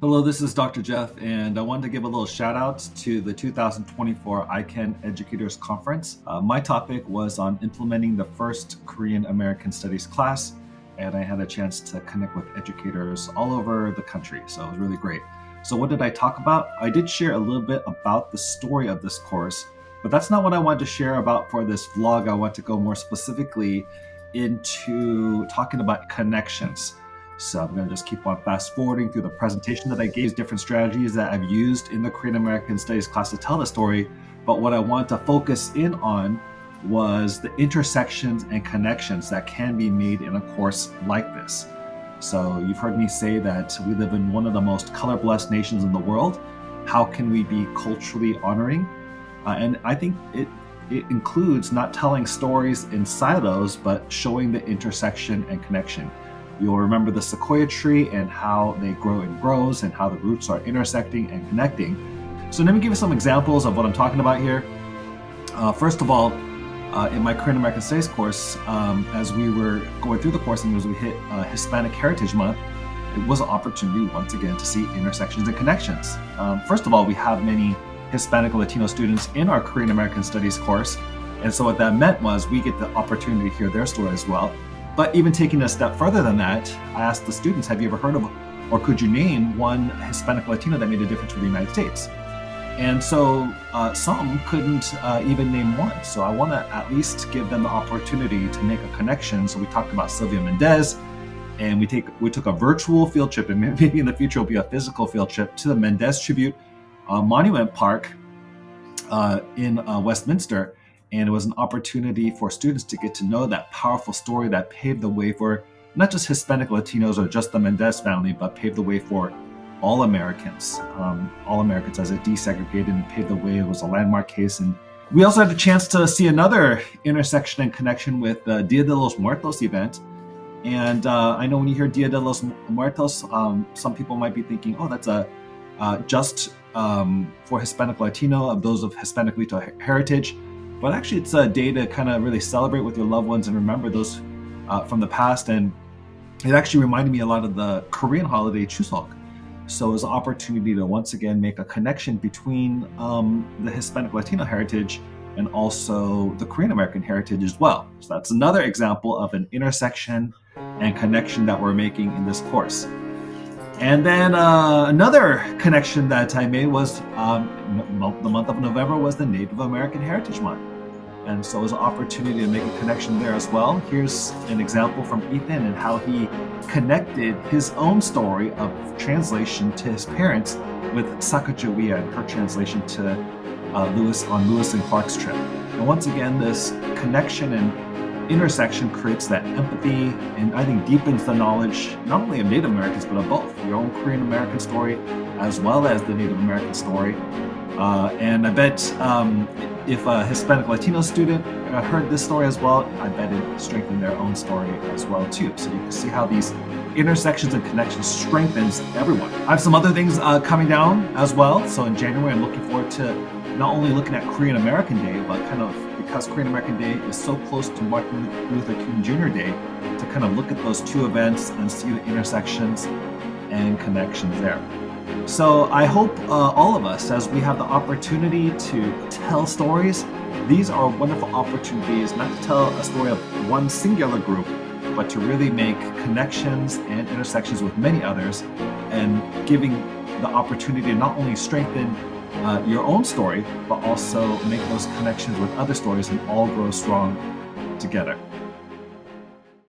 Hello, this is Dr. Jeff, and I wanted to give a little shout out to the 2024 IKEN Educators Conference. My topic was on implementing the first Korean American Studies class, and I had a chance to connect with educators all over the country, so it was really great. So, what did I talk about? I did share a little bit about the story of this course, but that's not what I wanted to share about for this vlog. I want to go more specifically into talking about connections. So I'm going to just keep on fast forwarding through the presentation that I gave, different strategies that I've used in the Korean American Studies class to tell the story. But what I want to focus in on was the intersections and connections that can be made in a course like this. So you've heard me say that we live in one of the most color-blessed nations in the world. How can we be culturally honoring? And I think it includes not telling stories in silos, but showing the intersection and connection. You'll remember the sequoia tree and how they grow and grows and how the roots are intersecting and connecting. So let me give you some examples of what I'm talking about here. First of all, in my Korean American Studies course, as we were going through the course and as we hit Hispanic Heritage Month, it was an opportunity once again to see intersections and connections. First of all, we have many Hispanic and Latino students in our Korean American Studies course. And so what that meant was we get the opportunity to hear their story as well. But even taking a step further than that, I asked the students, have you ever heard of, or could you name one Hispanic Latino that made a difference for the United States? And so some couldn't even name one. So I want to at least give them the opportunity to make a connection. So we talked about Sylvia Mendez, and we took a virtual field trip, and maybe in the future will be a physical field trip to the Mendez Tribute Monument Park in Westminster. And it was an opportunity for students to get to know that powerful story that paved the way for not just Hispanic Latinos or just the Mendez family, but paved the way for all Americans as it desegregated and paved the way. It was a landmark case. And we also had the chance to see another intersection and connection with the Dia de los Muertos event. And I know when you hear Dia de los Muertos, some people might be thinking, oh, that's just for Hispanic Latino, of those of Hispanic Latino heritage. But actually, it's a day to kind of really celebrate with your loved ones and remember those from the past. And it actually reminded me a lot of the Korean holiday Chuseok. So it was an opportunity to once again make a connection between the Hispanic Latino heritage and also the Korean American heritage as well. So that's another example of an intersection and connection that we're making in this course. And then another connection that I made was the month of November was the Native American Heritage Month. And so it was an opportunity to make a connection there as well. Here's an example from Ethan and how he connected his own story of translation to his parents with Sacagawea and her translation to Lewis and Clark's trip. And once again, this connection and intersection creates that empathy and I think deepens the knowledge not only of Native Americans but of both your own Korean American story as well as the Native American story. And I bet if a Hispanic Latino student heard this story as well, I bet it strengthened their own story as well too. So you can see how these intersections and connections strengthens everyone. I have some other things coming down as well. So in January, I'm looking forward to not only looking at Korean American Day, but kind of because Korean American Day is so close to Martin Luther King Jr. Day, to kind of look at those two events and see the intersections and connections there. So I hope all of us, as we have the opportunity to tell stories, these are wonderful opportunities not to tell a story of one singular group, but to really make connections and intersections with many others, and giving the opportunity to not only strengthen your own story, but also make those connections with other stories and all grow strong together.